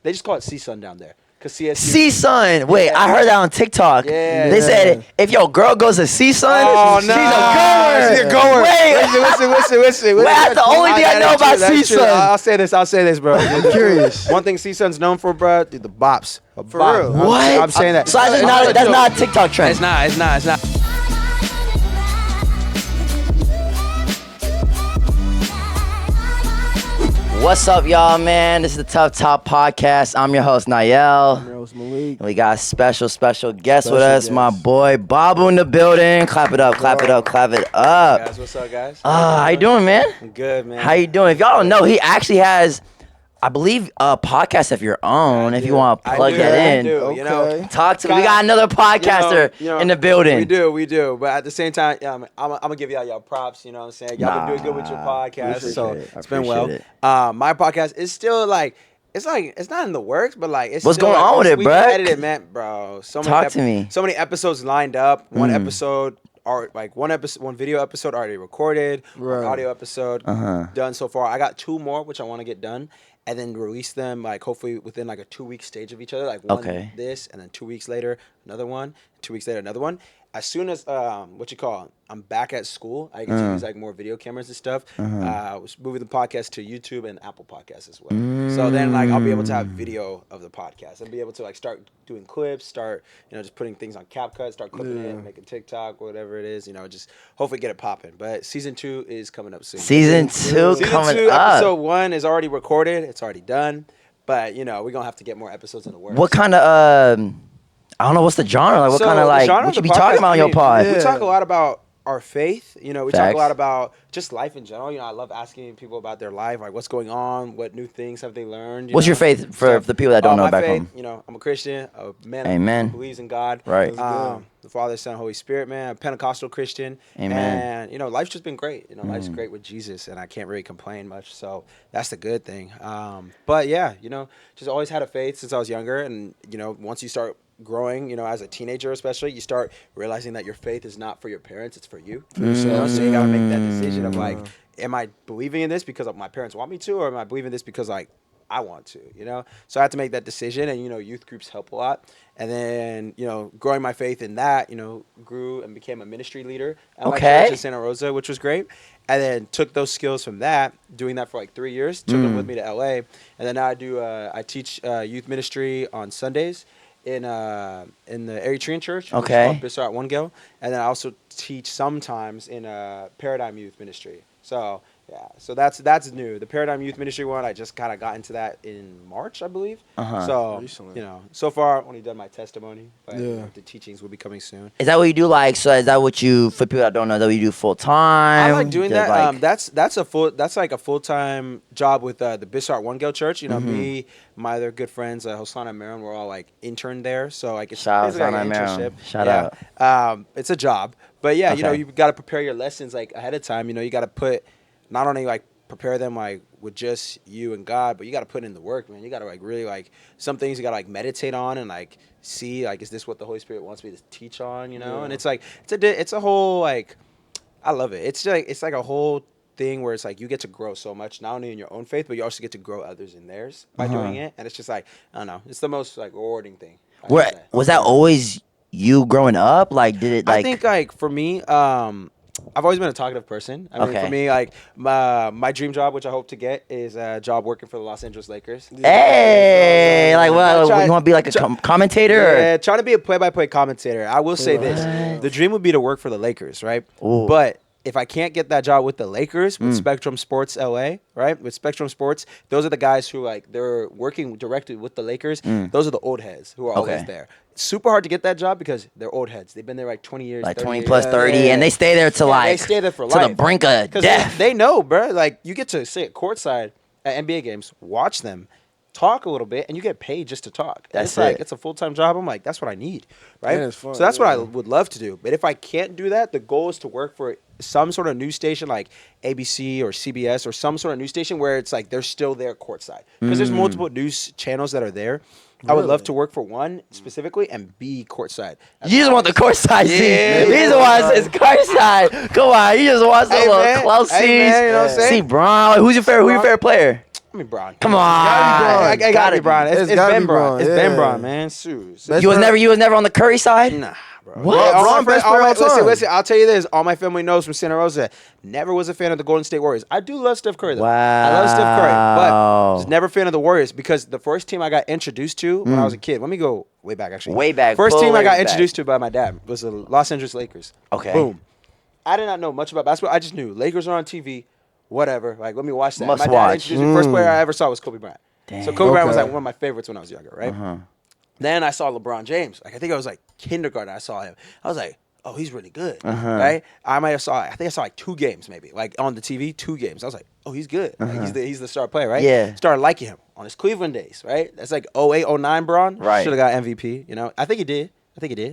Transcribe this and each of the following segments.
They just call it CSUN down there. CSUN. Wait, I heard that on TikTok. Yeah. They said if your girl goes to CSUN, she's a goer. She's a goer. Listen. Wait, that's the only thing I know about CSUN. I'll say this, bro. I'm curious. One thing CSUN's known for, bro, dude, the bops. For real? What? I'm saying that. So that's not a TikTok trend. It's not. What's up, y'all, man? This is the Tuff Talks Podcast. I'm your host, Naiel. I'm your host, Malik. And we got a special guest with us, my boy Babu in the building. Clap it up. Guys, what's up, guys? How you doing, man? I'm good, man. How you doing? If y'all don't know, he actually has, I believe, a podcast of your own. If you want to plug that in. Okay. You know, talk to me. We got another podcaster in the building. We do. But at the same time, I'm gonna give y'all props. You know what I'm saying? Y'all been doing good with your podcast, so it's been well. My podcast is still like it's not in the works, but like it's what's still, going on with it, bro? Edited, man, bro. Talk to me. So many episodes lined up. One episode. One video episode already recorded. Right. One audio episode done so far. I got 2 more which I want to get done, and then release them like hopefully within like a 2-week stage of each other. Like one this, and then 2 weeks later another one. 2 weeks later another one. As soon as I'm back at school, I get to use like more video cameras and stuff. I was moving the podcast to YouTube and Apple Podcasts as well. So then like I'll be able to have video of the podcast and be able to like start doing clips, start just putting things on CapCut, start clipping it, making TikTok, whatever it is. Just hopefully get it popping. But season 2 is coming up soon. Season 2 coming up. Episode 1 is already recorded. It's already done. But we're gonna have to get more episodes in the works. What kind of I don't know what's the genre. Like, what kind of like what you be talking about on your pod? We talk a lot about our faith. We Facts. talk a lot about just life in general. I love asking people about their life, like what's going on, what new things have they learned. What's your faith for the people that don't know back home? I'm a Christian, a man Amen. who believes in God. Right. The Father, Son, Holy Spirit, man. A Pentecostal Christian. Amen. And life's just been great. Life's great with Jesus, and I can't really complain much. So that's the good thing. But yeah, just always had a faith since I was younger, and once you start growing, as a teenager especially, you start realizing that your faith is not for your parents, it's for you. So you gotta make that decision of like, am I believing in this because my parents want me to, or am I believing this because like I want to, So I had to make that decision, and youth groups help a lot. And then growing my faith in that, grew and became a ministry leader at my church in Santa Rosa, which was great. And then took those skills from that, doing that for like 3 years, took them with me to LA, and then now I teach youth ministry on Sundays in the Eritrean church, which is called Bissar at One-Gil, and then I also teach sometimes in Paradigm Youth Ministry. So yeah, so that's new. The Paradigm Youth Ministry one, I just kind of got into that in March, I believe. So recently. So far I've only done my testimony, but the teachings will be coming soon. Is that what you do? Like, so is that what you, for people that don't know, that what you do full time? I like doing that. Like, that's like a full time job with the Bissar One-Gil Church. Me, my other good friends, Hosanna and Maron, we're all like interned there. So like it's basically like an internship. Shout out. It's a job, but yeah, you got to prepare your lessons like ahead of time. You got to put. Not only like prepare them like with just you and God, but you got to put in the work, man. You got to like really like some things you got to like meditate on and like see like, is this what the Holy Spirit wants me to teach on? And it's like it's a whole like, I love it. It's like a whole thing where it's like you get to grow so much, not only in your own faith, but you also get to grow others in theirs by doing it. And it's just like, I don't know, it's the most like rewarding thing. Was that always you growing up? Like, did it like? I think like for me, I've always been a talkative person. I mean, for me, like my dream job, which I hope to get, is a job working for the Los Angeles Lakers. Hey, like, well, you want to be like a commentator? Yeah, trying to be a play-by-play commentator. I will say this: the dream would be to work for the Lakers, right? Ooh. But if I can't get that job with the Lakers, with Spectrum Sports LA, right? With Spectrum Sports, those are the guys who like they're working directly with the Lakers. Those are the old heads who are always there. Super hard to get that job because they're old heads. They've been there like 20 years. Like 20 plus 30, and they stay there to like, they stay there for life. To the brink of death. They know, bro. Like, you get to sit courtside at NBA games, watch them, talk a little bit, and you get paid just to talk. That's like, it's a full-time job. I'm like, that's what I need, right? Yeah, fun, so that's what I would love to do. But if I can't do that, the goal is to work for some sort of news station like ABC or CBS or some sort of news station where it's like they're still there courtside. Because there's multiple news channels that are there. Really? I would love to work for one specifically and be courtside. You just want the courtside seat. Yeah, he just wants his courtside. Come on, he just wants a little close seat. You know what I'm saying? See Bron. Who's your favorite player? I mean, Bron. Come on. I gotta be Bron. It's Ben Bron. It's Ben Yeah. Bron, man. You was never on the Curry side? Nah, bro. What? Yeah, Bron best player all time. Listen, I'll tell you this. All my family knows from Santa Rosa, never was a fan of the Golden State Warriors. I do love Steph Curry, though. Wow. I love Steph Curry, but was never a fan of the Warriors because the first team I got introduced to when I was a kid, let me go way back, actually. Way back. First team I got back. introduced to by my dad was the Los Angeles Lakers. Okay. Boom. I did not know much about basketball. I just knew Lakers are on TV, whatever. Like, let me watch that. Must my dad watch. introduced me. First player I ever saw was Kobe Bryant. Damn. So Kobe Bryant was Okay. like one of my favorites when I was younger, right? Then I saw LeBron James. Like, I think I was like kindergarten. I saw him. I was like, oh, he's really good, right? I think I saw like 2 games maybe, like on the TV, 2 games. I was like, oh, he's good. Like, he's the star player, right? Yeah. Started liking him on his Cleveland days, right? That's like 08, 09 Bron. Right. Should have got MVP, you know? I think he did.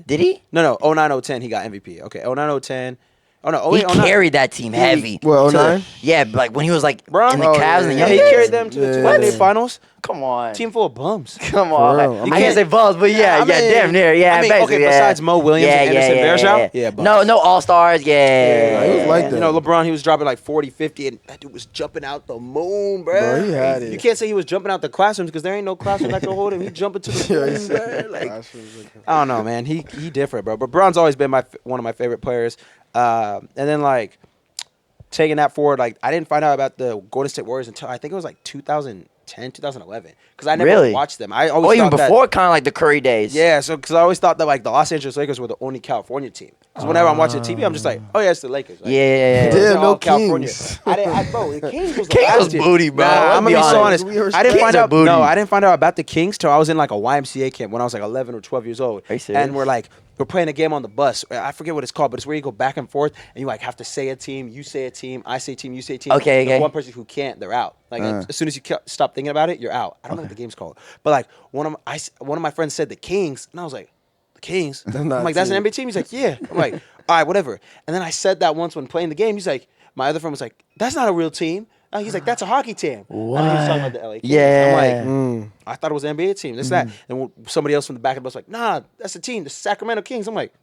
Did he? No, 09, 010, he got MVP. Okay, 09, 010. Oh, no, He 08, 09. carried that team heavy. What, To the- 09? Yeah, like when he was like Bron? in the Oh, Cavs and the Yeah, young he kids. carried them to the Yeah. 2008 finals. Come on. Team full of bums. Come on. real. I can't say buzz, but yeah, I mean- damn near. Yeah, I mean, basically, okay, yeah. besides Mo Williams and Anderson Varejao, yeah, buzz. no all-stars, Yeah, he was like that. You know, LeBron, he was dropping like 40, 50, and that dude was jumping out the moon, bro. Bro, he had it. You can't say he was jumping out the classrooms because there ain't no classroom that can hold him. He jumping to the moon, bro. Like, I don't know, man. He different, bro. But Bron's always been one of my favorite players. And then, like, taking that forward, like, I didn't find out about the Golden State Warriors until I think it was like 2010, 2011. Because I never Really? watched them. I always even thought that- before kind of like the Curry days. Yeah, so because I always thought that like the Los Angeles Lakers were the only California team. Because whenever I'm watching TV, I'm just like, oh yeah, it's the Lakers. Like, Yeah. they're Damn, all no California. Kings. Bro, the Kings was the Kings last was team. booty, bro. Nah, Let's I'm be gonna be so honest. honest. I didn't Kings find are out. booty. No, I didn't find out about the Kings till I was in like a YMCA camp when I was like 11 or 12 years old. Are you serious? And we're playing a game on the bus. I forget what it's called, but it's where you go back and forth and you like have to say a team. You say a team. I say team. You say team. Okay, The okay. one person who can't, they're out. Like as soon as you stop thinking about it, you're out. I don't know what the game's called, but like one of my friends said the Kings, and I was like, the Kings. I'm not like, a that's an team. NBA team. He's like, yeah. I'm like, all right, whatever. And then I said that once when playing the game. He's like, my other friend was like, that's not a real team. He's like, that's a hockey team. What? And he was talking about the LA Kings. Yeah. I'm like, I thought it was an NBA team. This, that. And somebody else from the back of the bus was like, nah, that's a team. The Sacramento Kings. I'm like,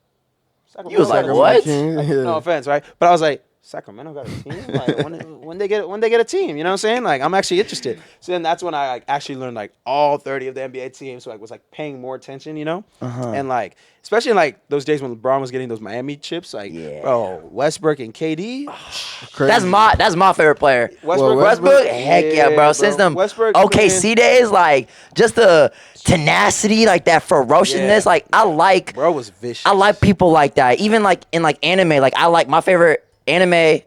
Sacramento You was like, got a what? team. King, yeah. No offense, right? But I was like, Sacramento got a team. Like, when they get a team, you know what I'm saying? Like, I'm actually interested. So then that's when I like actually learned like all 30 of the NBA teams. So I was like paying more attention, you know. And like, especially in like those days when LeBron was getting those Miami chips, like, Yeah. bro, Westbrook and KD. Crazy. That's my favorite player. Westbrook, Westbrook, heck yeah, bro. Since them Westbrook, OKC days, like just the tenacity, like that ferociousness. Yeah. Like I like was vicious. I like people like that. Even like in like anime, like I like my favorite anime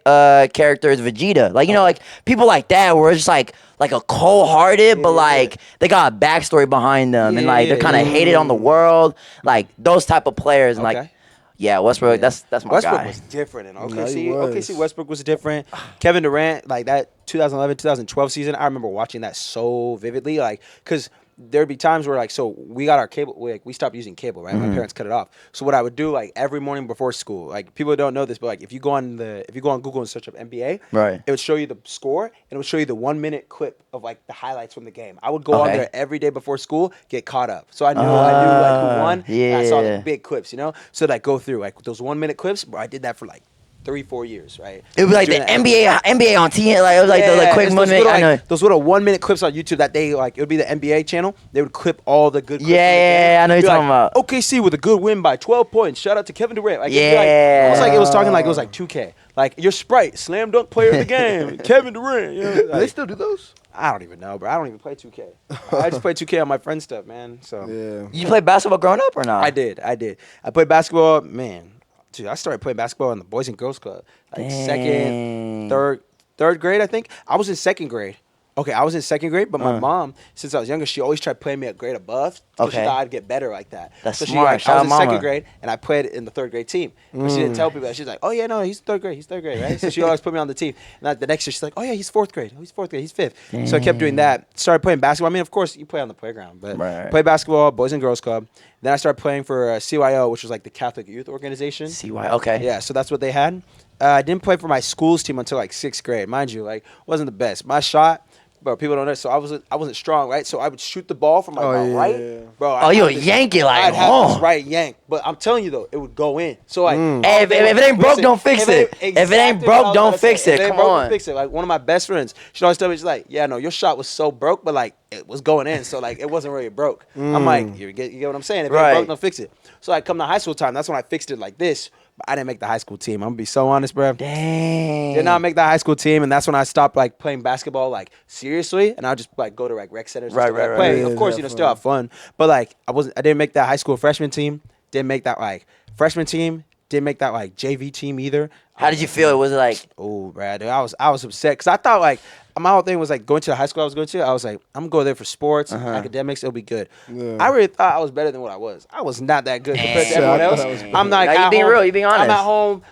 character is Vegeta. Like, you know, like people like that where it's just like a cold-hearted, but like they got a backstory behind them and like they're kind of hated on the world. Like those type of players and like Okay. yeah, Westbrook, that's my Westbrook guy. was different in No, OKC. he was. OKC Westbrook was different. Kevin Durant, like that 2011, 2012 season, I remember watching that so vividly. Like, because there'd be times where, like, so we got our cable, we stopped using cable, right? My parents cut it off. So what I would do, like, every morning before school, like, people don't know this, but like, if you go on Google and search up NBA, Right. it would show you the score and it would show you the 1 minute clip of like the highlights from the game. I would go on Okay. there every day before school, get caught up. So I knew like who won. And I saw yeah. the big clips, you know? So like go through like those 1 minute clips, bro. I did that for like 3-4 years, right? It was like the Doing that. NBA on TN, like it was like those like quick it's those moment. little, I know. like, those little 1 minute clips on YouTube that they like. It would be the NBA channel. They would clip all the good. Clips Yeah, from the game. yeah, I know Be you're like, talking about. OKC with a good win by 12 points. Shout out to Kevin Durant. Like, it'd be Yeah. like, almost like it was talking like it was like 2K. Like your Sprite slam dunk player of the game, Kevin Durant. You know, Do they like, still do those? I don't even know, bro. I don't even play 2K. I just play 2K on my friend stuff, man. So Yeah. You play basketball growing up or not? I did. I played basketball, man. Dude, I started playing basketball in the Boys and Girls Club, like Dang. second, third grade, I think. I was in second grade. Okay, I was in second grade, but my mom, since I was younger, she always tried playing me a grade above because she Okay. thought I'd get better like that. That's so she, smart. like, Shout I out was in second mama. grade, and I played in the third grade team. But she didn't tell people that. She's like, oh, yeah, no, he's third grade, right? So she always put me on the team. And the next year, she's like, oh, yeah, he's fourth grade. Oh, he's fourth grade. He's fifth. So I kept doing that. Started playing basketball. I mean, of course, you play on the playground, but Right. play basketball, Boys and Girls Club. Then I started playing for CYO, which was like the Catholic Youth Organization. CY. Okay. Yeah, so that's what they had. I didn't play for my school's team until like sixth grade. Mind you, like, wasn't the best. My shot, bro, people don't know. So I wasn't strong, right? So I would shoot the ball from my right, bro. Oh, you would yank it like, I'd have this right yank, but I'm telling you though, it would go in. So like, hey, if it ain't broke, don't fix it. If it ain't broke, don't fix it. Come on. Fix it. Like one of my best friends, she always tell me, she's like, yeah, no, your shot was so broke, but like it was going in, so like it wasn't really broke. I'm like, you get what I'm saying? If it ain't broke, don't fix it. So I come to high school time, that's when I fixed it like this. But I didn't make the high school team. I'm gonna be so honest, bro. Dang. Did not make the high school team, and that's when I stopped like playing basketball like seriously, and I'll just like go to like rec centers. Right. Play. Yeah, of course, still have fun, but like I didn't make that high school freshman team. Didn't make that like freshman team. Didn't make that like JV team either. How did you feel? Was it like? Oh, Brad, I was upset because I thought like my whole thing was like going to the high school I was going to. I was like, I'm gonna go there for sports, academics. It'll be good. Yeah. I really thought I was better than what I was. I was not that good compared to everyone else. I'm like, No, you being real. You being honest. I'm at home,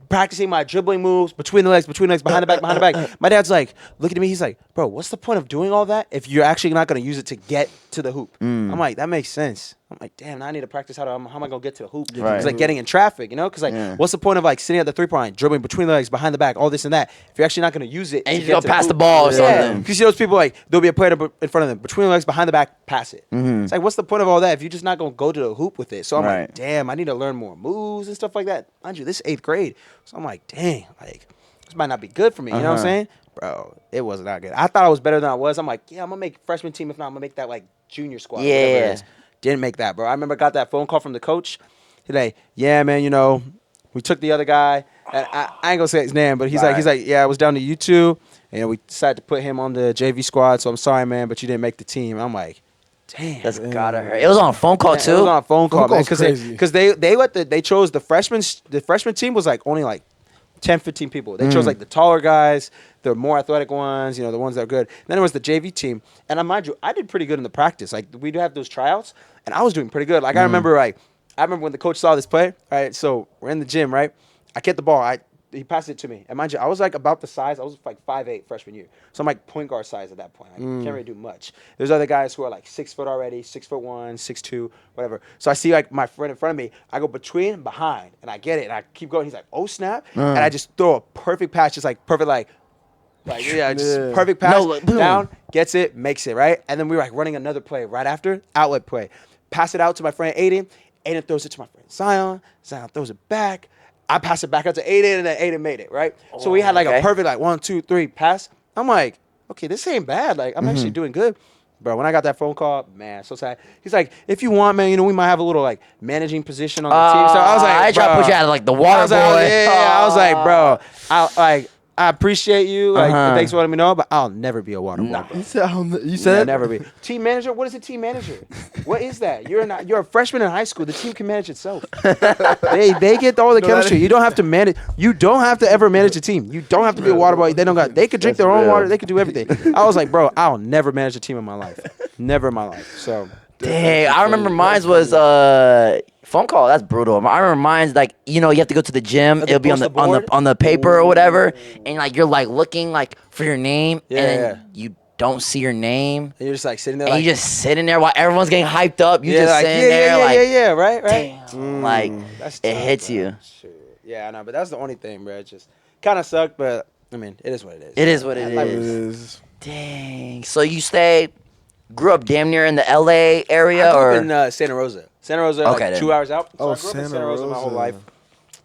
practicing my dribbling moves between the legs, behind the back. My dad's like looking at me. He's like, bro, what's the point of doing all that if you're actually not going to use it to get to the hoop? I'm like, that makes sense. I'm like, damn, now I need to practice how am I going to get to the hoop? Right. It's like getting in traffic, because like, what's the point of like sitting at the 3-point line, dribbling between the legs, behind the back, all this and that, if you're actually not going to use it And to you get just to go pass the hoop? ball or Yeah. something. You see those people like, there'll be a player in front of them, between the legs, behind the back, pass it. It's like, what's the point of all that if you're just not going to go to the hoop with it? So I'm like, damn, I need to learn more moves and stuff like that. Mind you, this is 8th grade. So I'm like, dang, like, this might not be good for me. You know what I'm saying? Bro, it was not good. I thought I was better than I was. I'm like, yeah, I'm going to make freshman team. If not, I'm going to make that, like, junior squad. Yeah. Whatever it is. Didn't make that, bro. I remember I got that phone call from the coach. He's like, yeah, man, we took the other guy. And I ain't going to say his name, but he's like, yeah, I was down to you two. And we decided to put him on the JV squad. So I'm sorry, man, but you didn't make the team. I'm like, damn. That's gotta hurt. It was on a phone call too. It was on a phone call, man. Crazy. Because they chose the freshman team was like only like 10, 15 people. They chose like the taller guys, the more athletic ones, the ones that are good. And then it was the JV team. And mind you, I did pretty good in the practice. Like we do have those tryouts, and I was doing pretty good. Like I remember when the coach saw this play. All right, so we're in the gym, right? I get the ball. He passed it to me. And mind you, I was like about the size. I was like 5'8" freshman year. So I'm like point guard size at that point. I can't really do much. There's other guys who are like 6 foot already, 6'1", 6'2", whatever. So I see like my friend in front of me. I go between and behind, and I get it. And I keep going. He's like, oh, snap. And I just throw a perfect pass, just like perfect perfect pass down, gets it, makes it, right? And then we were like running another play right after, outlet play. Pass it out to my friend Aiden. Aiden throws it to my friend Zion. Zion throws it back. I pass it back out to Aiden, and then Aiden made it, right? So we had like a perfect 1, 2, 3 pass. I'm like, okay, this ain't bad. Like, I'm actually doing good. Bro, when I got that phone call, man, so sad. He's like, if you want, man, we might have a little like managing position on the team. So I was like, I tried to put you out of like the water boy. I was like, bro, I appreciate you. Like, thanks for letting me know, but I'll never be a water boy. You said never be. Team manager? What is a team manager? What is that? You're a freshman in high school. The team can manage itself. They get all the chemistry. You don't have to manage. You don't have to ever manage a team. You don't have to be a water boy. They could drink their own water. They could do everything. I was like, bro, I'll never manage a team in my life. Never in my life. So. Dang, I remember mine was phone call. That's brutal. I remember mine's like, you have to go to the gym. It'll be on the paper or whatever, and like you're like looking like for your name, and then you don't see your name. And you're just like sitting there. And like, you're just sitting there while everyone's getting hyped up. You just like, sitting there right. Damn, like That's it tough, hits bro. you. Shit. Yeah, I know, but that's the only thing, bro. It just kind of sucked, but I mean, it is what it is. It is what it Life is. Dang. So you grew up damn near in the LA area, I grew or up in Santa Rosa. Santa Rosa, Okay, like 2 then. hours out. So Oh, I grew up in Santa Santa Rosa my whole Rosa. life.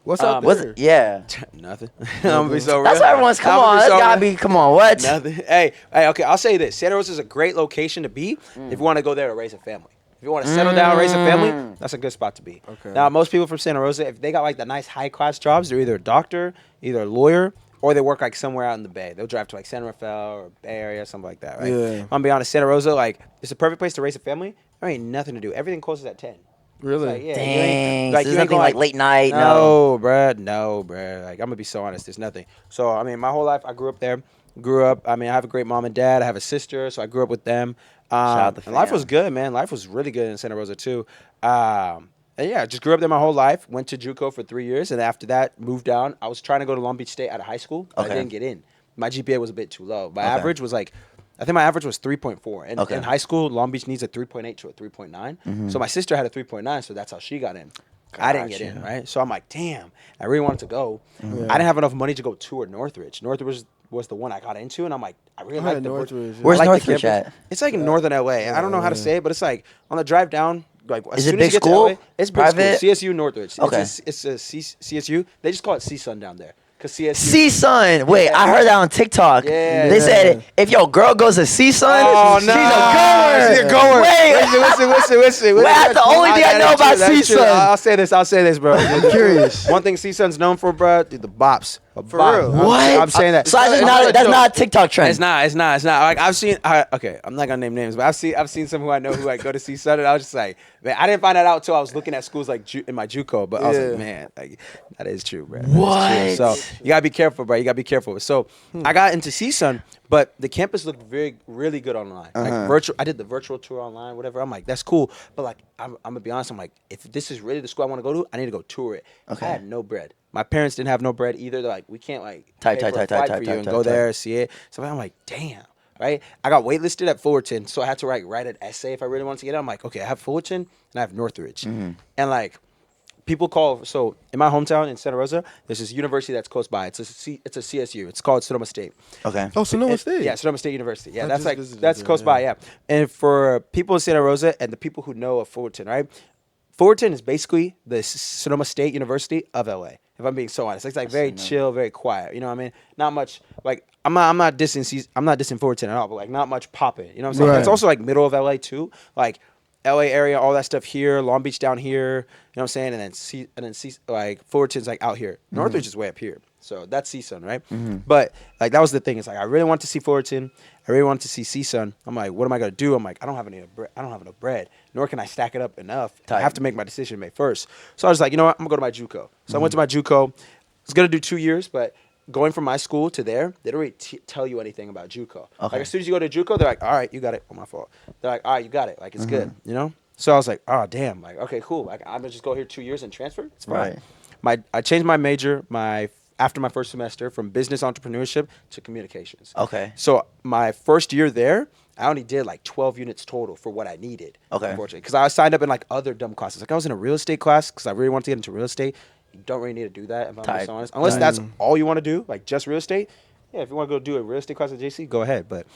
What's up was there? it? Yeah. Nothing. I'm gonna be so real. That's what everyone's. Come I'm gonna on, be that's so gotta real. be. Come on, what? Nothing. Hey, okay. I'll say this: Santa Rosa is a great location to be if you want to go there to raise a family. If you want to settle down, raise a family, that's a good spot to be. Okay. Now, most people from Santa Rosa, if they got like the nice high class jobs, they're either a doctor, either a lawyer, or they work like somewhere out in the Bay. They'll drive to like San Rafael or Bay Area, something like that, right? Yeah. I'm gonna be honest, Santa Rosa, like, it's a perfect place to raise a family. There ain't nothing to do. Everything closes at 10. Really? Like, yeah, Dang. like, There's you ain't nothing gonna, like late night. No, bruh. Like, I'm gonna be so honest. There's nothing. So, I mean, my whole life, I grew up there. I have a great mom and dad. I have a sister, so I grew up with them. out the and life fam. was good, man. Life was really good in Santa Rosa, too. And yeah, just grew up there my whole life. Went to JUCO for 3 years, and after that, moved down. I was trying to go to Long Beach State out of high school, but I didn't get in. My GPA was a bit too low. My average was like, I think my average was 3.4. And in high school, Long Beach needs a 3.8 to a 3.9. So my sister had a 3.9, so that's how she got in. I didn't get in, right? So I'm like, damn, I really wanted to go. I didn't have enough money to go to Northridge. Northridge was the one I got into, and I'm like, I really like the Northridge. Where's I like the Northridge campus. at? It's like in northern LA. I don't know how to say it, but it's like on the drive down. Like as Is it soon big as you get school? to LA, it's big Private? school. CSU Northridge. Okay. It's a CSU. They just call it CSUN down there. Cause CSU. C-Sun. Wait, Yeah. I heard that on TikTok. Yeah. They said if your girl goes to C-Sun, Oh, she's no. a goer. She's a goer. Wait. Listen. Wait, that's the only thing I know about C-Sun. I'll say this, bro. I'm curious. One thing CSUN's known for, bro, dude, the bops. For real? What? I'm saying that. So that's not a TikTok trend. It's not. Like I've seen. Okay, I'm not gonna name names, but I've seen some who I know who like go to CSUN, and I was just like, man, I didn't find that out until I was looking at schools like in my JUCO, but I was like, man, like that is true, bro. That is What? true. So you gotta be careful, bro. You gotta be careful. So I got into CSUN, but the campus looked really good online. Like virtual. I did the virtual tour online, whatever. I'm like, that's cool, but like I'm gonna be honest. I'm like, if this is really the school I want to go to, I need to go tour it. Okay. I had no bread. My parents didn't have no bread either. They're like, we can't like Type, pay for a flight for you and go there, see it. So I'm like, damn, right? I got waitlisted at Fullerton, so I had to write an essay if I really wanted to get it. I'm like, okay, I have Fullerton and I have Northridge, and like people call. So in my hometown in Santa Rosa, there's this university that's close by. It's a CSU. It's called Sonoma State. Okay. Oh, Sonoma State. Yeah, Sonoma State University. Yeah, I that's just like visited that's there, close yeah. by. Yeah, and for people in Santa Rosa and the people who know of Fullerton, right? Fullerton is basically the Sonoma State University of LA. If I'm being so honest, it's like very chill, very quiet. You know what I mean? Not much like I'm not dissing Fullerton at all, but like not much popping. You know what I'm saying? Right. It's also like middle of LA too, like LA area, all that stuff here, Long Beach down here. You know what I'm saying? And then like Fullerton's like out here. Northridge is way up here. So that's CSUN, right? But like that was the thing. It's like I really want to see Fullerton. I really wanted to see CSUN. I'm like, what am I gonna do? I'm like, I don't have enough bread, nor can I stack it up enough. I have to make my decision May 1st. So I was like, you know what? I'm gonna go to my JUCO. So I went to my JUCO. I was gonna do 2 years, but going from my school to there, they don't really tell you anything about JUCO. Okay. Like as soon as you go to JUCO, they're like, all right, you got it. Oh, my fault. They're like, all right, you got it. Like it's good, you know. So I was like, oh damn, like okay, cool. Like I'm gonna just go here 2 years and transfer. It's fine. Right. I changed my major after my first semester from business entrepreneurship to communications. Okay. So my first year there, I only did like 12 units total for what I needed. Okay. Unfortunately, because I signed up in like other dumb classes. Like I was in a real estate class because I really wanted to get into real estate. You don't really need to do that if I'm being honest. Unless that's all you want to do, like just real estate. Yeah, if you want to go do a real estate class at JC, go ahead. But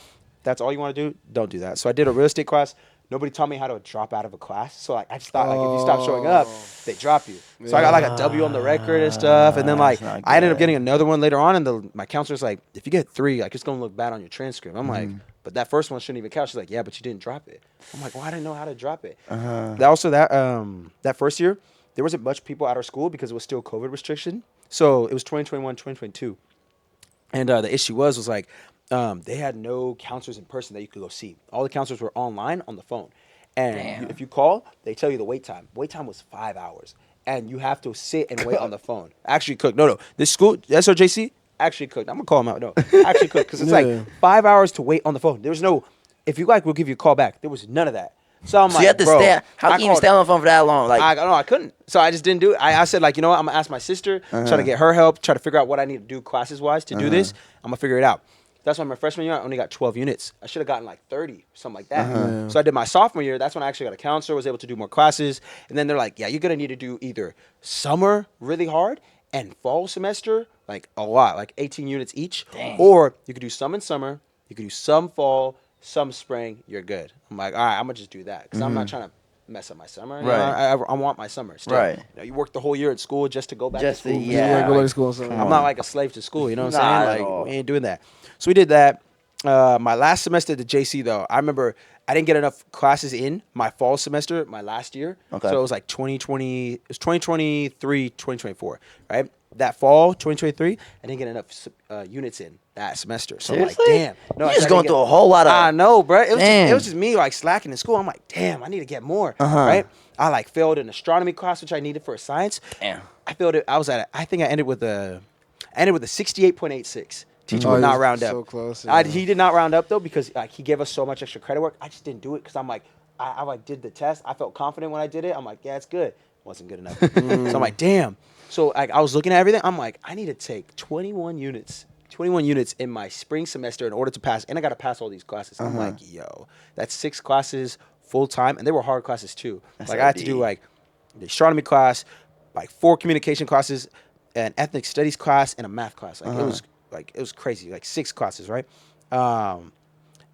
that's all you want to do, don't do that. So I did a real estate class. Nobody taught me how to drop out of a class. So like I just thought like if you stop showing up, they drop you. So I got like a W on the record and stuff. And then like I ended up getting another one later on, and my counselor's like, if you get 3, like it's gonna look bad on your transcript. I'm like, but that first one shouldn't even count. She's like, yeah, but you didn't drop it. I'm like, well, I didn't know how to drop it. That first year, there wasn't much people at our school because it was still COVID restriction. So it was 2021, 2022. And the issue was like, they had no counselors in person that you could go see. All the counselors were online on the phone. And if you call, they tell you the wait time. Wait time was 5 hours. And you have to sit and wait on the phone. Actually cooked. No. This school, SOJC, actually cooked. I'm going to call them out. No, actually cooked. Because it's like 5 hours to wait on the phone. There was no, if you like, we'll give you a call back. There was none of that. So I'm like, you have to stay. How can you stay on the phone for that long? Like, I couldn't. So I just didn't do it. I said, like, you know what? I'm gonna ask my sister, try to get her help, try to figure out what I need to do classes wise to do this. I'm gonna figure it out. That's why my freshman year I only got 12 units. I should have gotten like 30, something like that. So I did my sophomore year. That's when I actually got a counselor, was able to do more classes. And then they're like, yeah, you're gonna need to do either summer really hard and fall semester like a lot, like 18 units each, or you could do some in summer, you could do some fall, some spring, you're good. I'm like, all right, I'm gonna just do that because I'm not trying to mess up my summer. You know, I want my summer still. Right. You know, you work the whole year at school just to go back to school. Go back to school. I'm not like a slave to school. You know what I'm saying? Like we ain't doing that. So we did that. My last semester at the JC though, I remember I didn't get enough classes in my fall semester, my last year. Okay. So it was like 2023, 2024, right? That fall, 2023, I didn't get enough units in that semester. So Seriously? I'm like, damn. No, you just going through a whole lot of. I know, bro. It was just me like slacking in school. I'm like, damn, I need to get more, right? I like failed an astronomy class, which I needed for a science. Damn. I failed it. I think I ended with a 68.86. Teacher would not round up. So close. He did not round up though because like he gave us so much extra credit work. I just didn't do it because I'm like, I like did the test. I felt confident when I did it. I'm like, yeah, it's good. Wasn't good enough. So I'm like, damn. So like I was looking at everything. I'm like, I need to take 21 units in my spring semester in order to pass, and I got to pass all these classes. I'm like, yo, that's 6 classes full time, and they were hard classes too. That's like I had to do like the astronomy class, like 4 communication classes, an ethnic studies class, and a math class. Like it was like it was crazy, like 6 classes, right?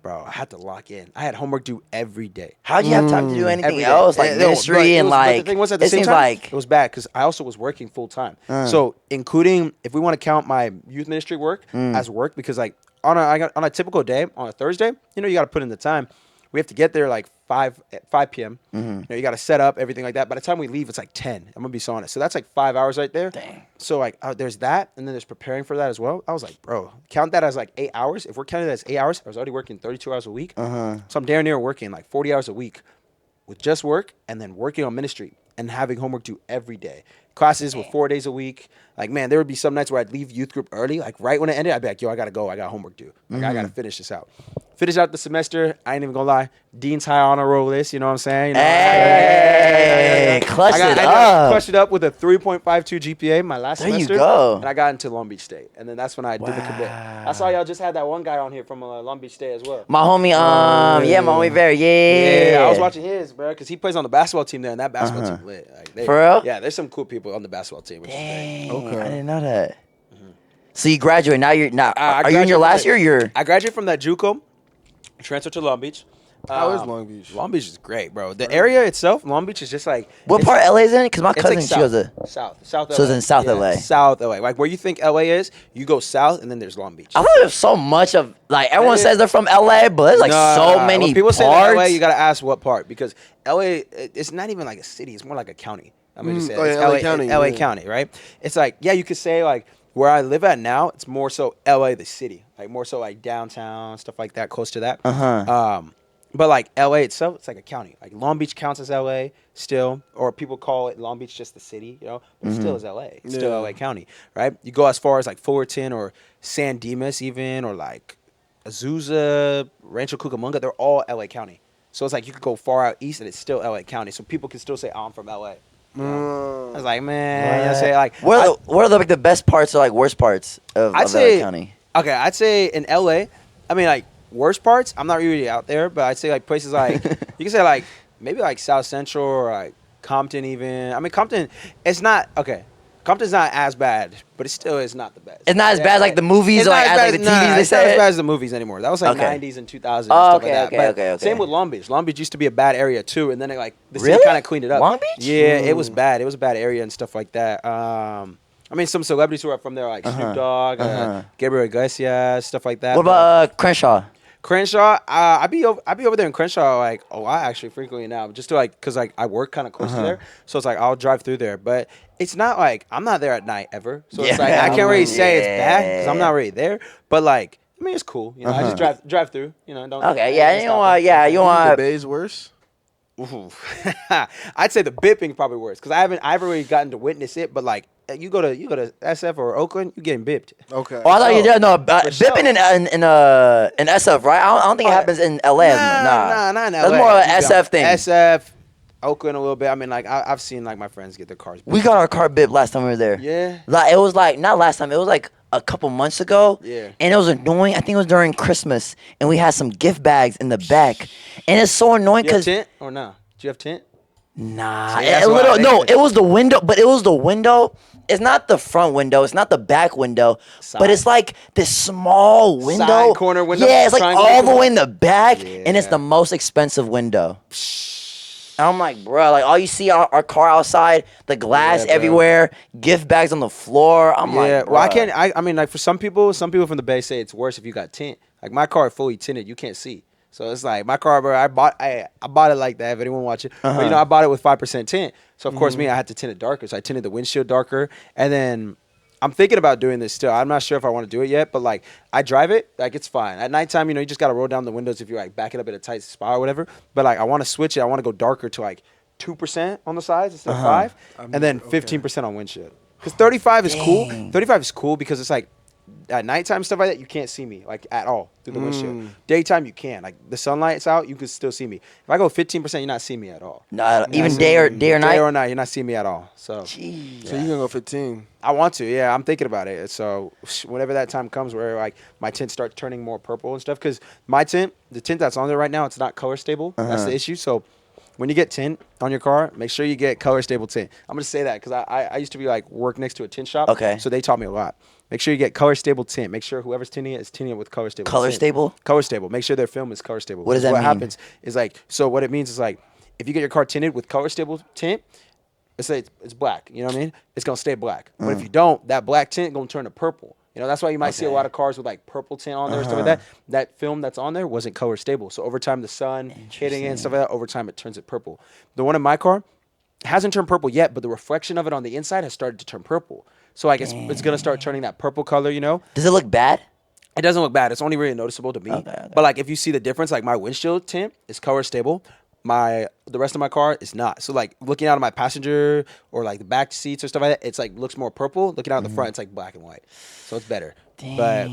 Bro, I had to lock in. I had homework due every day. How'd you have time to do anything Every day. else, like ministry and but like? the thing was, at the it same seems time, like it was bad because I also was working full time. So including, if we want to count my youth ministry work as work, because like on a typical day, on a Thursday, you know, you got to put in the time. We have to get there like 5 p.m. You know, you got to set up everything like that. By the time we leave, it's like 10. I'm gonna be so honest. So that's like 5 hours right there. Dang. So like there's that, and then there's preparing for that as well. I was like, bro, count that as like 8 hours. If we're counting that as 8 hours, I was already working 32 hours a week. So I'm damn near working like 40 hours a week with just work, and then working on ministry and having homework due every day. Classes were 4 days a week. Like, man, there would be some nights where I'd leave youth group early. Like, right when it ended, I'd be like, yo, I got to go. I got homework due. Like, I got to finish this out. Finish out the semester. I ain't even going to lie. Dean's high honor roll list. You know what I'm saying? You know, Hey, clutch it up. Clutched it up with a 3.52 GPA my last semester. There you go. And I got into Long Beach State. And then that's when I did the commit. I saw y'all just had that one guy on here from Long Beach State as well. My homie, my homie Barry, Yeah, I was watching his, bro, because he plays on the basketball team there, and that basketball team lit. Like, For real? Yeah, there's some cool people on the basketball team. Which Dang, is Okay. I didn't know that. So you graduate now? I Are you in your graduated last from year? I graduated from that JUCO, transferred to Long Beach. How is Long Beach? Long Beach is great, bro. The area itself, Long Beach is just like What part of LA is in? Because my it's cousin, like she goes to. South LA. So it's in South LA. South LA. Like where you think LA is, you go south, and then there's Long Beach. I thought there's so much of like everyone Yeah. says they're from LA, but there's like so many when people parts. say that LA, you gotta ask what part, because LA, it's not even like a city. It's more like a county. I'm gonna just say it's LA County. LA Yeah. County, right? It's like, yeah, you could say like where I live at now, it's more so LA the city, like more so like downtown stuff like that, close to that. But like LA itself, it's like a county. Like Long Beach counts as LA still, or people call it Long Beach just the city, you know, but it still is LA. It's still LA County, right? You go as far as like Fullerton or San Dimas even, or like Azusa, Rancho Cucamonga, they're all LA County. So it's like you could go far out east and it's still LA County. So people can still say, oh, I'm from LA. You know? I was like, man, you know, say like, What are the like the best parts or like worst parts of I'd LA say, County? okay, I'd say in LA, I mean, like, worst parts, I'm not really out there, but I'd say, like, places like, you can say, like, maybe, like, South Central or, like, Compton even. I mean, Compton, it's not, okay, Compton's not as bad, but it still is not the best. It's not as bad as like the movies or like, as like the TVs they it's not as say. bad as the movies anymore. That was, like, Okay. 90s and 2000s Oh, and stuff like that. But same with Long Beach. Long Beach used to be a bad area, too, and then, it, like, the city Really? kind of cleaned it up. Long Beach? Yeah, it was bad. It was a bad area and stuff like that. I mean, some celebrities who are from there, like Snoop Dogg, Gabriel Iglesias, stuff like that. What about Crenshaw? Crenshaw? I be over there in Crenshaw like a lot actually, frequently now, just to like, cause like I work kind of close to there, so it's like I'll drive through there. But it's not like I'm not there at night ever, so it's like I can't really say it's bad because I'm not really there. But like, I mean, it's cool, you know. I just drive through, you know. Don't Okay, yeah, you know what? Yeah, you The want. Bay's worse? Ooh. I'd say the bipping probably worse because I haven't really gotten to witness it, but like you go to SF or Oakland, you getting bipped. Okay. Oh, I thought you did. No, sure. bipping in SF, right? I don't think it happens in LA. Nah, not in LA. That's more of an You know, SF thing. SF, Oakland a little bit. I mean, like I've seen like my friends get their cars. We got our car bipped last time we were there. Yeah. Like it was like not last time. It was like a couple months ago. Yeah. And it was annoying. I think it was during Christmas, and we had some gift bags in the back, and it's so annoying You have because tint or no? Do you have tint? nah, See, that's a why little they- no. It was the window, but it was the window. It's not the front window. It's not the back window, but Side. it's like this small window. Side corner window? Yeah, it's like Triangle all the window? way in the back, and it's Yeah. the most expensive window. And I'm like, bro, like all you see our car outside, the glass Yeah, bro. everywhere, gift bags on the floor. I'm Yeah. like, Well, I bruh. can't. I mean, like for some people from the Bay say it's worse if you got tint. Like my car fully tinted, you can't see. So it's like my car, bro. I bought it like that. If anyone watching, but you know, I bought it with 5% tint. So of course, me, I had to tint it darker. So I tinted the windshield darker, and then I'm thinking about doing this still. I'm not sure if I want to do it yet, but like I drive it, like it's fine. At nighttime, you know, you just gotta roll down the windows if you're like backing up at a tight spot or whatever. But like I want to switch it. I want to go darker to like 2% on the sides instead of 5, and then 15% on windshield. Because 35 is cool. 35 is cool because it's like at nighttime stuff like that, you can't see me like at all through the windshield. Daytime you can. Like the sunlight's out, you can still see me. If I go 15%, you're not seeing me at all. Nah, even day or night. Day or night, you're not seeing me at all. So Jeez. So you're going to go 15. I want to, yeah. I'm thinking about it. So whenever that time comes where like my tint starts turning more purple and stuff, because my tint, the tint that's on there right now, it's not color stable. That's the issue. So when you get tint on your car, make sure you get color stable tint. I'm gonna say that because I used to be like work next to a tint shop. Okay. So they taught me a lot. Make sure you get color stable tint. Make sure whoever's tinting it is tinting it with color stable. Color tint. stable? Color stable. Make sure their film is color stable. What does that mean? What happens is like, so what it means is like, if you get your car tinted with color stable tint, let's say it's black. You know what I mean? It's gonna stay black. But if you don't, that black tint gonna turn to purple. You know, that's why you might see a lot of cars with like purple tint on there and stuff like that. That film that's on there wasn't color stable. So over time, the sun hitting it and stuff like that, over time it turns it purple. The one in my car hasn't turned purple yet, but the reflection of it on the inside has started to turn purple. So like it's gonna start turning that purple color, you know? Does it look bad? It doesn't look bad. It's only really noticeable to me. Okay. But like if you see the difference, like my windshield tint is color stable. The rest of my car is not. So like looking out of my passenger or like the back seats or stuff like that, it's like looks more purple. Looking out of the front, it's like black and white. So it's better. Dang. But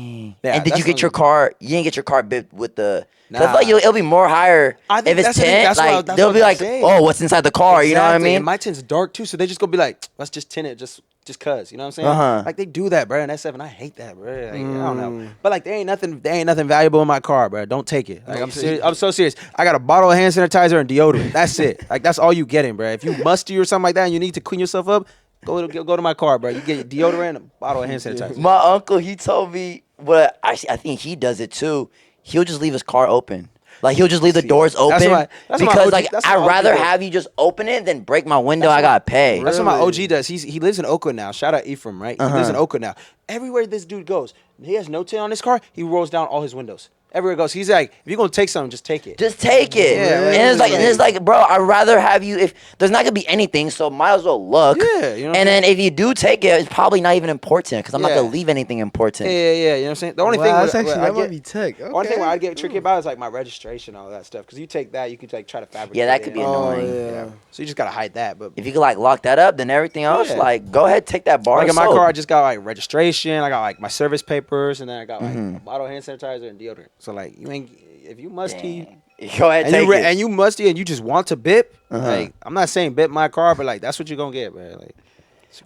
yeah, and did you get your car? You didn't get your car bit with the. Nah. I feel like it'll be more higher I think if it's that's the thing. tint. That's Like what they'll be I'm like, saying. oh, what's inside the car? You know what I Exactly. mean? And my tint's dark too, so they just gonna be like, let's just tint it just cause. You know what I'm saying? Uh-huh. Like they do that, bro. And S7, I hate that, bro. Like, I don't know. But like there ain't nothing valuable in my car, bro. Don't take it. Like I'm serious. I'm so serious. I got a bottle of hand sanitizer and deodorant. That's it. Like that's all you getting, bro. If you musty or something like that and you need to clean yourself up, go to my car, bro. You get your deodorant and a bottle of hand sanitizer. My uncle, he told me, but I think he does it too. He'll just leave his car open. Like he'll just leave the doors open that's what my because OG like that's I'd what my OG rather does. have you just open it than break my window. That's I what- gotta pay. That's what my Really? OG does. He lives in Oakland now. Shout out Ephraim, right? He lives in Oakland now. Everywhere this dude goes, he has no tint on his car. He rolls down all his windows. Everywhere he goes, he's like, if you're gonna take something, just take it. Just take it. Yeah, And it's like, bro, I'd rather have you if there's not gonna be anything, so might as well look. Yeah, you know what I'm and then if you do take it, it's probably not even important because I'm not Yeah. gonna leave anything important. Yeah. You know what I'm saying? The only Wow, thing that's where- actually where I that might get- be tech. Okay. Only thing where I get tricky about is like my registration and all that stuff. Because you take that, you can like try to fabricate. Yeah, that could it be and- annoying. yeah. So you just gotta hide that. But If you could like lock that up, then everything else, Yeah. like go ahead, take that bar. like of in my soap. car, I just got like registration. I got like my service papers, and then I got like Mm-hmm. a bottle of hand sanitizer and deodorant. So like you ain't if you musty. Dang. Go ahead, And take you, it. and you musty and you just want to bip, like I'm not saying bip my car, but like that's what you're gonna get, bro. Like,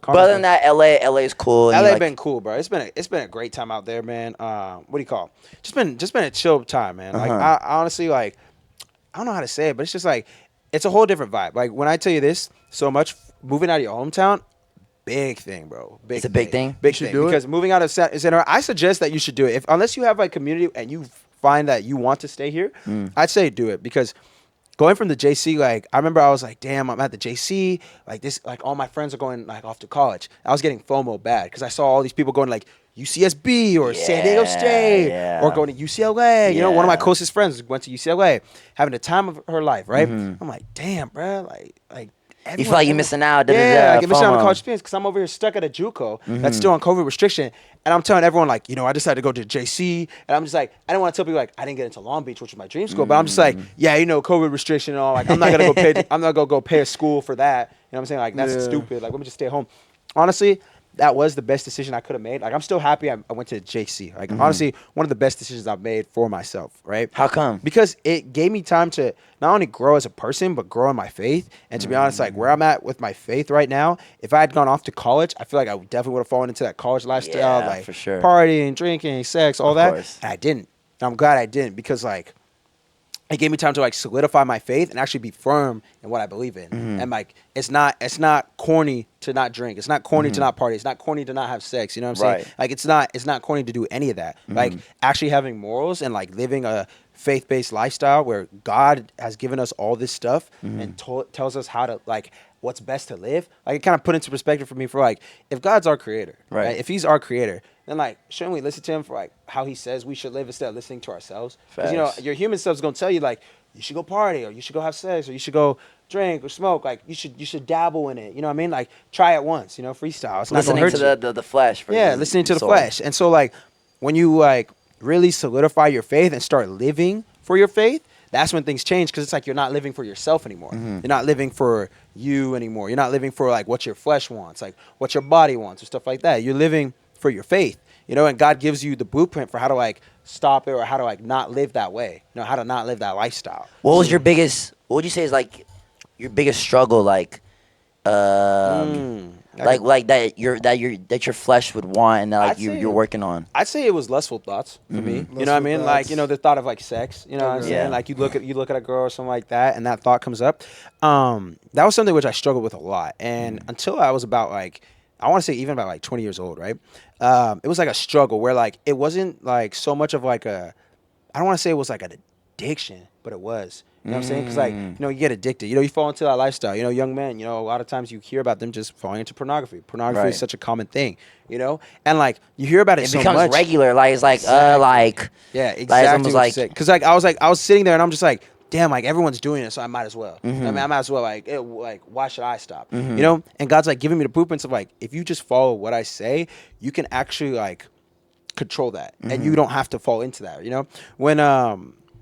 but other than that, LA is cool. and LA you, like, been cool, bro. It's been a great time out there, man. What do you call? Just been a chill time, man. Like I honestly like I don't know how to say it, but it's just like it's a whole different vibe. Like when I tell you this so much, moving out of your hometown, big thing, bro. It's a big thing? Big should thing. do it? Because moving out of center, I suggest that you should do it. If unless you have like community and you find that you want to stay here, I'd say do it because going from the JC, like I remember I was like, damn, I'm at the JC, like this, like all my friends are going like off to college. I was getting FOMO bad because I saw all these people going like UCSB or San Diego State yeah. or going to UCLA. You know, one of my Yeah. closest friends went to UCLA, having the time of her life, right? I'm like, damn, bro, like. You feel like you're missing out. Yeah, like, missing out on FOMO. college experience because I'm over here stuck at a JUCO that's still on COVID restriction, and I'm telling everyone like, you know, I decided to go to JC, and I'm just like, I didn't want to tell people like I didn't get into Long Beach, which was my dream school, but I'm just like, yeah, you know, COVID restriction and all. Like, I'm not gonna go pay. I'm not gonna go pay a school for that. You know what I'm saying? Like, that's Yeah. stupid. Like, let me just stay home. Honestly, that was the best decision I could have made. Like, I'm still happy I went to JC. Like, honestly, one of the best decisions I've made for myself. Right? How come? Because it gave me time to not only grow as a person, but grow in my faith. And to be honest, like where I'm at with my faith right now, if I had gone off to college, I feel like I definitely would have fallen into that college lifestyle, Yeah, like for sure. partying, drinking, sex, all Of that. course. And I didn't. And I'm glad I didn't because like it gave me time to like solidify my faith and actually be firm in what I believe in. And like it's not corny to not drink. It's not corny to not party. It's not corny to not have sex. You know what I'm saying? Right. Like it's not corny to do any of that. Like actually having morals and like living a faith-based lifestyle where God has given us all this stuff and tells us how to like what's best to live. Like it kind of put into perspective for me for like if God's our creator, Right. If He's our creator, then like shouldn't we listen to Him for like how He says we should live instead of listening to ourselves? Because you know Facts. your human stuff's gonna tell you like you should go party or you should go have sex or you should go drink or smoke. Like you should dabble in it. You know what I mean? Like try it once. You know, freestyle. It's not Listening gonna to hurt you. the flesh. Yeah, versus listening to the soul. flesh. And so like when you like really solidify your faith and start living for your faith, that's when things change because it's like you're not living for yourself anymore. You're not living for you anymore. You're not living for like what your flesh wants, like what your body wants or stuff like that. You're living for your faith, you know, and God gives you the blueprint for how to like stop it or how to like not live that way, you know, how to not live that lifestyle. What was your biggest? What would you say is like your biggest struggle? Like that your flesh would want and that like I'd say- you're working on. I'd say it was lustful thoughts for me. You know what I Lustful mean? Like, thoughts. you know, the thought of like sex, you know what I'm Okay. saying? Yeah. Like you look at a girl or something like that and that thought comes up. That was something which I struggled with a lot. And until I was about like I want to say even about like 20 years old, right? It was like a struggle where like it wasn't like so much of like a, I don't want to say it was like an addiction, but it was. You know what I'm saying? Because like, you get addicted. You fall into that lifestyle. Young men, a lot of times you hear about them just falling into pornography. Pornography is such a common thing, And like you hear about it so much. It becomes regular. Like it's like, exactly. Yeah, exactly. Like, because like I was sitting there and I'm just like, damn, like everyone's doing it, so I might as well. I mean, I might as well. Like why should I stop? And God's like giving me the blueprints of like, if you just follow what I say, you can actually like control that, and you don't have to fall into that. When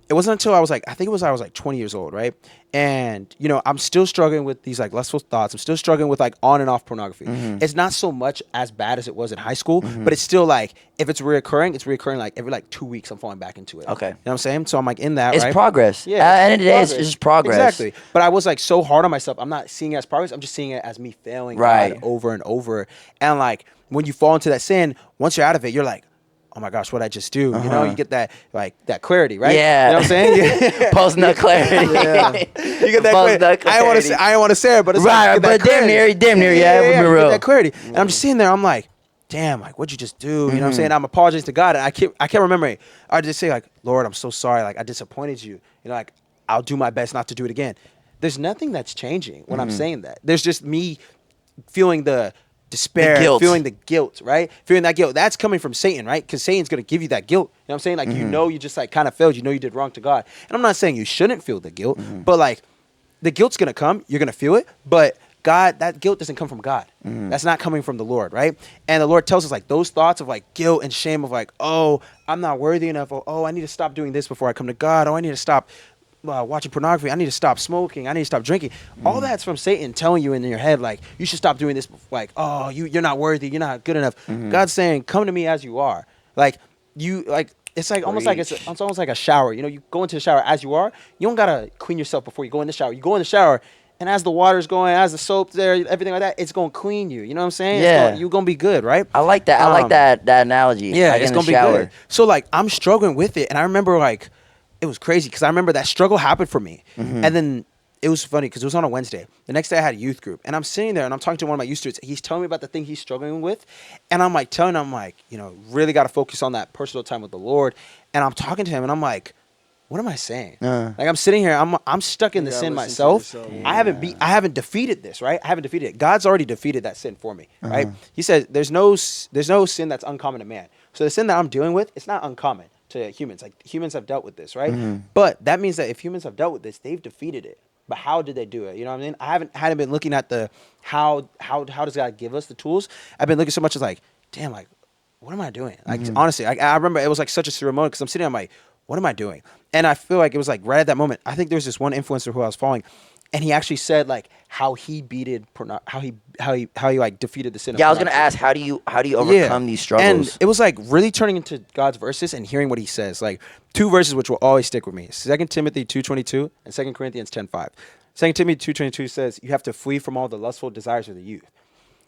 it wasn't until I was like 20 years old, right? And I'm still struggling with these like lustful thoughts. I'm still struggling with like on and off pornography. It's not so much as bad as it was in high school, but it's still like if it's reoccurring like every like 2 weeks I'm falling back into it. Okay. You know what I'm saying? So I'm like in that, it's right? progress. Yeah. At the end of the day, it's just progress. Exactly. But I was like so hard on myself. I'm not seeing it as progress. I'm just seeing it as me failing God over and over. And like when you fall into that sin, once you're out of it, you're like, oh my gosh, what'd I just do? You get that like that clarity, right? Yeah. You know what I'm saying? Yeah. Post-nut clarity. Yeah. You get that clarity. I don't want to say it, but it's right, like, but damn near, yeah, you real. get that clarity. And I'm just sitting there, I'm like, damn, like what'd you just do? You know what I'm saying? I'm apologizing to God, and I can't remember it. I just say like, Lord, I'm so sorry, like I disappointed you. Like I'll do my best not to do it again. There's nothing that's changing when I'm saying that. There's just me feeling the despair, feeling the guilt, right? Feeling that guilt. That's coming from Satan, right? Because Satan's going to give you that guilt. You know what I'm saying? Like, you just like kind of failed. You did wrong to God. And I'm not saying you shouldn't feel the guilt, but like the guilt's going to come. You're going to feel it. But God, that guilt doesn't come from God. That's not coming from the Lord, right? And the Lord tells us like those thoughts of like guilt and shame of like, oh, I'm not worthy enough. Oh, I need to stop doing this before I come to God. Oh, I need to stop watching pornography. I need to stop smoking. I need to stop drinking. All that's from Satan telling you in your head, like, you should stop doing this. Like, oh, you're not worthy. You're not good enough. God's saying, come to me as you are. Like, it's like almost like it's almost like a shower. You go into the shower as you are. You don't got to clean yourself before you go in the shower. You go in the shower, and as the water's going, as the soap's there, everything like that, it's going to clean you. You know what I'm saying? Yeah. You're going to be good, right? I like that. I like that analogy. Yeah, like it's going to be good. So, like, I'm struggling with it, and I remember, like, it was crazy because I remember that struggle happened for me. And then it was funny because it was on a Wednesday. The next day I had a youth group. And I'm sitting there and I'm talking to one of my youth students. He's telling me about the thing he's struggling with. And I'm like telling him, like, really got to focus on that personal time with the Lord. And I'm talking to him and I'm like, what am I saying? Like I'm sitting here, I'm stuck in the sin myself. Yeah. I haven't defeated this, right? I haven't defeated it. God's already defeated that sin for me, right? He says there's no sin that's uncommon to man. So the sin that I'm dealing with, it's not uncommon to humans. Like humans have dealt with this, right? But that means that if humans have dealt with this, they've defeated it. But how did they do it? You know what I mean? I hadn't been looking at the how does God give us the tools? I've been looking so much as like, damn, like what am I doing? Like honestly, I remember it was like such a surreal moment because I'm sitting there, I'm like, what am I doing? And I feel like it was like right at that moment. I think there was this one influencer who I was following, and he actually said like how he like defeated the sin. Yeah, I was gonna ask how do you overcome these struggles? And it was like really turning into God's verses and hearing what He says. Like two verses which will always stick with me: 2 Timothy 2:22 and 2 Corinthians 10:5. 2 Timothy 2:22 says you have to flee from all the lustful desires of the youth.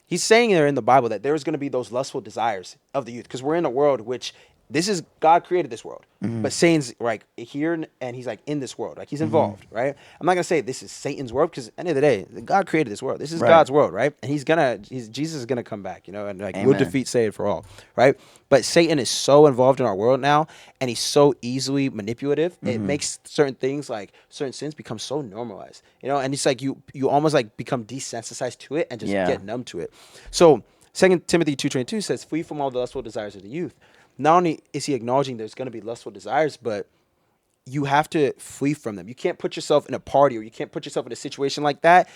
He's saying there in the Bible that there's going to be those lustful desires of the youth because we're in a world which. This is God created this world, but Satan's like here and he's like in this world, like he's involved, right? I'm not gonna say this is Satan's world because at the end of the day, God created this world. This is God's world, right? And Jesus is gonna come back, and like we'll defeat Satan for all, right? But Satan is so involved in our world now, and he's so easily manipulative. It makes certain things like certain sins become so normalized, and it's like you almost like become desensitized to it and just get numb to it. So 2 Timothy 2:22 says, "Flee from all the lustful desires of the youth." Not only is he acknowledging there's going to be lustful desires, but you have to flee from them. You can't put yourself in a party or you can't put yourself in a situation like that,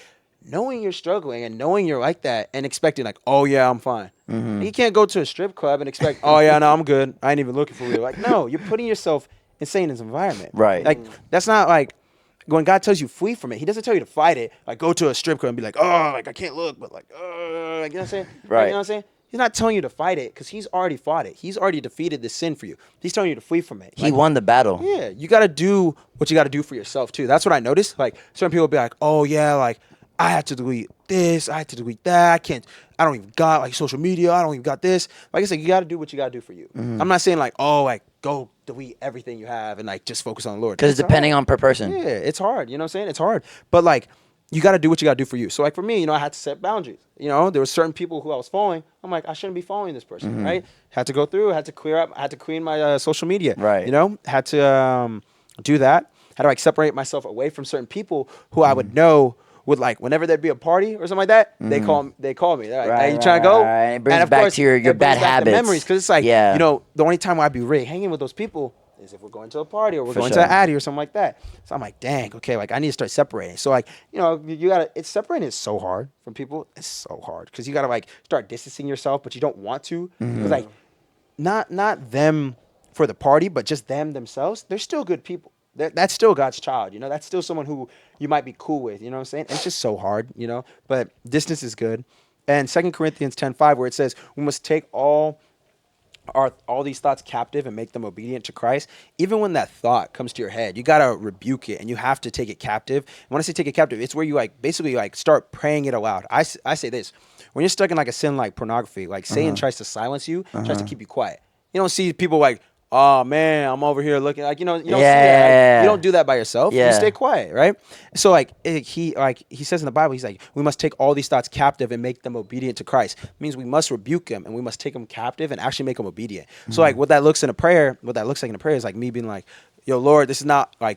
knowing you're struggling and knowing you're like that and expecting like, oh, yeah, I'm fine. You can't go to a strip club and expect, oh, yeah, no, I'm good. I ain't even looking for you. Like, no, you're putting yourself in Satan's environment. Right. Like, that's not like when God tells you flee from it, He doesn't tell you to fight it. Like, go to a strip club and be like, oh, like I can't look, but like, you know what I'm saying? Right. You know what I'm saying? He's not telling you to fight it because He's already fought it. He's already defeated the sin for you. He's telling you to flee from it. He won the battle. Yeah, you got to do what you got to do for yourself too. That's what I noticed. Like certain people will be like, oh yeah, like I had to delete this, I had to delete that. I don't even got like social media. I don't even got this. Like I said, you got to do what you got to do for you. I'm not saying like, oh, like go delete everything you have and like just focus on the Lord. Because it's depending on per person. Yeah, it's hard. You know what I'm saying? It's hard. But like you got to do what you got to do for you. So like for me, I had to set boundaries. There were certain people who I was following. I'm like, I shouldn't be following this person, right? Had to go through, had to clear up, had to clean my social media, Right. Had to do that. Had to like separate myself away from certain people who I would know would like whenever there'd be a party or something like that, they call me. They're like, hey, you trying to go? Right. It brings and of back course, to your it brings bad back the habits. memories, because it's like, Yeah. the only time I'd be really hanging with those people is if we're going to a party or we're For going sure. to an Addy or something like that. So I'm like, dang, okay, like I need to start separating. So like, you gotta, it's separating is so hard from people. It's so hard because you gotta like start distancing yourself, but you don't want to. Because like, not them for the party, but just them themselves. They're still good people. That's still God's child. That's still someone who you might be cool with. You know what I'm saying? It's just so hard. But distance is good. And 2 Corinthians 10:5, where it says, we must take all these thoughts captive and make them obedient to Christ. Even when that thought comes to your head, you gotta rebuke it and you have to take it captive. And when I say take it captive, it's where you like basically like start praying it aloud. I say this: when you're stuck in like a sin like pornography, like Satan tries to silence you, tries to keep you quiet. You don't see people like, oh man, I'm over here looking like you don't see that. Like, you don't do that by yourself. You stay quiet, right? So like he says in the Bible, he's like, we must take all these thoughts captive and make them obedient to Christ. It means we must rebuke them and we must take them captive and actually make them obedient. So like what that looks like in a prayer is like me being like, yo, Lord, this is not a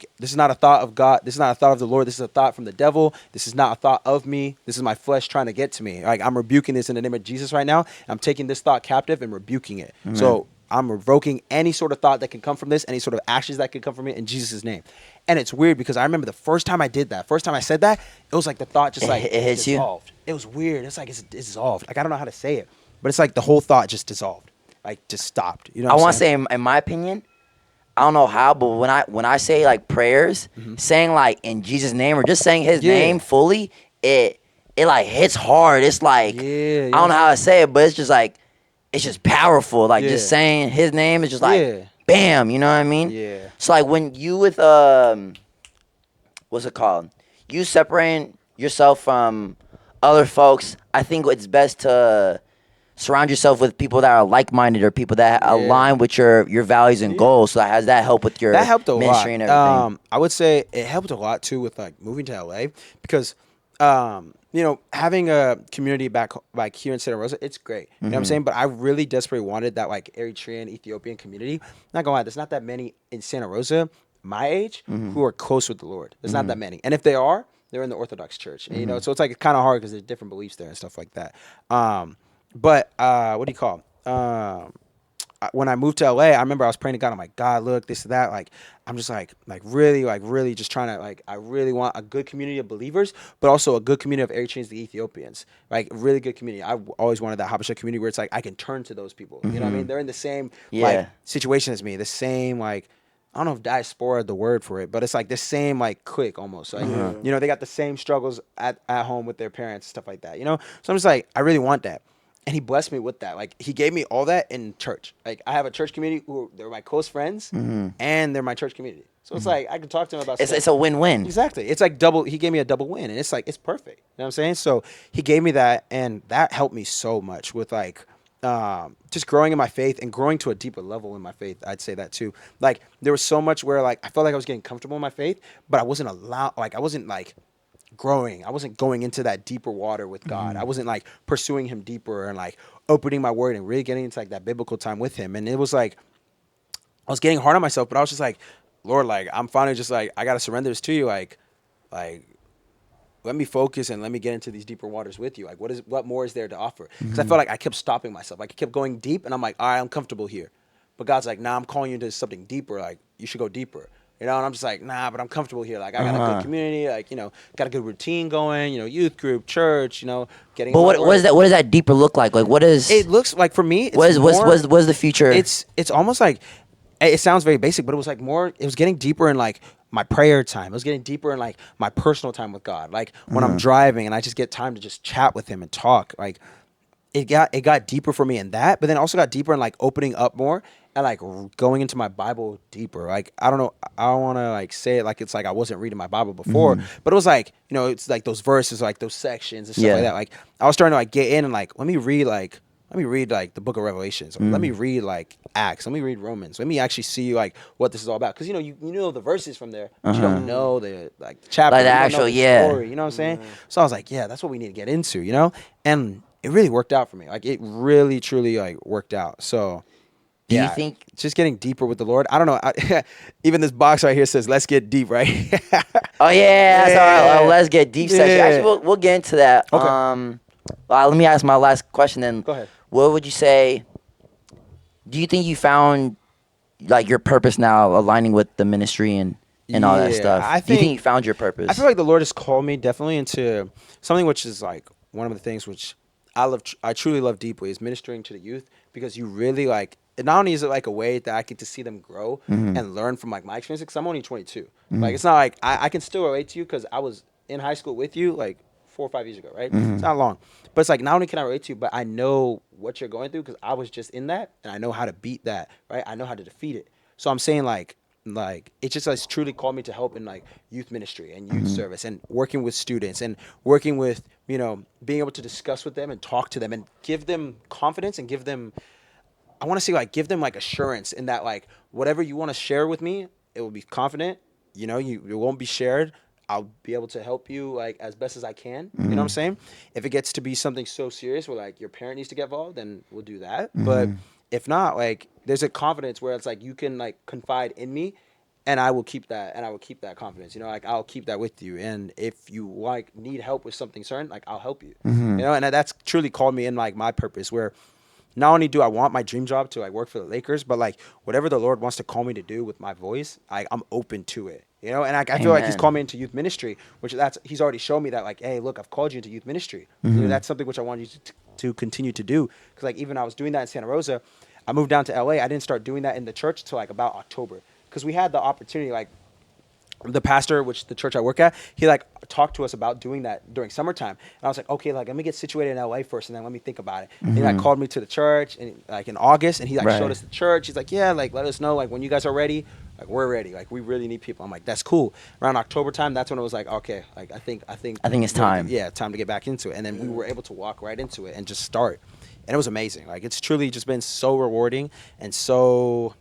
thought of God. This is not a thought of the Lord. This is a thought from the devil. This is not a thought of me. This is my flesh trying to get to me. Like I'm rebuking this in the name of Jesus right now. I'm taking this thought captive and rebuking it. Amen. So I'm revoking any sort of thought that can come from this, any sort of actions that could come from it in Jesus' name. And it's weird because I remember the first time I did that, first time I said that, it was like the thought just like it hits dissolved. It was weird. It's like it's dissolved. Like I don't know how to say it, but it's like the whole thought just dissolved, like just stopped. You know? I want to say, in my opinion, I don't know how, but when I say like prayers, saying like in Jesus' name or just saying His name fully, it like hits hard. It's like I don't know how to say it, but it's just like. It's just powerful. Like just saying His name is just like bam, you know what I mean? Yeah. So like when you with what's it called? You separating yourself from other folks, I think it's best to surround yourself with people that are like-minded or people that align with your values and goals. So has that helped with your helped a ministry lot. and everything? I would say it helped a lot too with like moving to LA because having a community back like here in Santa Rosa, it's great. You know what I'm saying? But I really desperately wanted that like Eritrean, Ethiopian community. Not gonna lie, there's not that many in Santa Rosa my age who are close with the Lord. There's not that many. And if they are, they're in the Orthodox Church. And, so it's like kind of hard because there's different beliefs there and stuff like that. But what do you call when I moved to LA, I remember I was praying to God. I'm like, God, look, this and that. Like, I'm just really just trying to I really want a good community of believers, but also a good community of Eritreans, the Ethiopians. Like, a really good community. I always wanted that Habesha community where it's like I can turn to those people. You know what I mean? They're in the same like situation as me. The same like. I don't know if diaspora is the word for it, but it's like the same like clique almost. Like they got the same struggles at home with their parents, stuff like that. So I'm just like, I really want that. And He blessed me with that. Like He gave me all that in church. Like I have a church community who they're my close friends and they're my church community. So it's like I can talk to them about stuff. It's a win-win. Exactly. It's like double. He gave me a double win, and it's like it's perfect. You know what I'm saying? So He gave me that, and that helped me so much with like just growing in my faith and growing to a deeper level in my faith. I'd say that too. Like there was so much where like I felt like I was getting comfortable in my faith, but I wasn't allowed. Like I wasn't like growing. I wasn't going into that deeper water with God. I wasn't like pursuing Him deeper and like opening my word and really getting into like that biblical time with Him. And it was like I was getting hard on myself, but I was just like, Lord, like I'm finally just like I gotta surrender this to you. Like let me focus and let me get into these deeper waters with you. Like what more is there to offer? Because I felt like I kept stopping myself. Like I kept going deep, and I'm like, all right, I'm comfortable here. But God's like, nah, I'm calling you into something deeper. Like you should go deeper. And I'm just like, nah, but I'm comfortable here. Like I got a good community. Like got a good routine going. Youth group, church. Getting. But what is that? What does that deeper look like? Like what is? It looks like for me. It's what's the future? It's almost like it sounds very basic, but it was like more. It was getting deeper in like my prayer time. It was getting deeper in like my personal time with God. Like when I'm driving and I just get time to just chat with Him and talk. Like it got deeper for me in that, but then also got deeper in like opening up more and like going into my Bible deeper. Like I don't know, I don't want to like say it like it's like I wasn't reading my Bible before, but it was like it's like those verses, like those sections and stuff like that. Like I was starting to like get in and like let me read like let me read like the book of Revelations. Or let me read like Acts. Let me read Romans. Let me actually see like what this is all about. Because you know the verses from there, but you don't know the like chapter. Like the you don't actual know the story. You know what I'm saying? So I was like, yeah, that's what we need to get into. You know, and it really worked out for me. Like it really, truly like worked out. So. Do Yeah, you think just getting deeper with the Lord? I don't know. Even this box right here says, "Let's get deep," right? Oh yeah, that's our let's get deep section. Yeah. Actually, we'll get into that. Okay. Let me ask my last question then. Go ahead. What would you say? Do you think you found like your purpose now, aligning with the ministry and all that stuff? Do you think you found your purpose? I feel like the Lord has called me definitely into something which is like one of the things which I love. I truly love deeply is ministering to the youth, because you really like. It not only is it like a way that I get to see them grow and learn from like my experiences, because I'm only 22. Like it's not like I can still relate to you because I was in high school with you like 4 or 5 years ago, right? It's not long, but it's like not only can I relate to you, but I know what you're going through because I was just in that and I know how to beat that, right? I know how to defeat it. So I'm saying like it just has truly called me to help in like youth ministry and youth service and working with students and working with, you know, being able to discuss with them and talk to them and give them confidence and give them, I want to say like give them like assurance in that like whatever you want to share with me, it will be confident. You know, it won't be shared. I'll be able to help you like as best as I can. You know what I'm saying? If it gets to be something so serious where like your parent needs to get involved, then we'll do that. But if not, like there's a confidence where it's like you can like confide in me, and I will keep that, and I will keep that confidence. You know, like I'll keep that with you. And if you like need help with something certain, like I'll help you. You know, and that's truly called me in like my purpose where. Not only do I want my dream job to like work for the Lakers, but like whatever the Lord wants to call me to do with my voice, I'm open to it, you know. And I feel like He's called me into youth ministry, which He's already shown me that like, hey, look, I've called you into youth ministry. You know, that's something which I want you to continue to do. Because like even I was doing that in Santa Rosa, I moved down to LA. I didn't start doing that in the church till like about October, because we had the opportunity like. The pastor, which the church I work at, he like talked to us about doing that during summertime. And I was like, okay, like let me get situated in LA first and then let me think about it. And he like called me to the church and like in August and he like showed us the church. He's like, yeah, like let us know like when you guys are ready, like we're ready. Like we really need people. I'm like, that's cool. Around October time, that's when it was like, okay, like I think it's time. Yeah, time to get back into it. And then we were able to walk right into it and just start. And it was amazing. Like it's truly just been so rewarding and so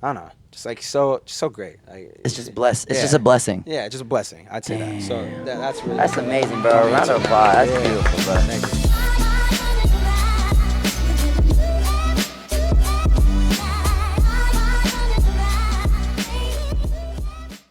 I don't know. Just like so great. Like, it's just blessed. It's just a blessing. Yeah, just a blessing. I'd say that. So that's really amazing, bro. Round of applause. That's beautiful, bro. Thank you.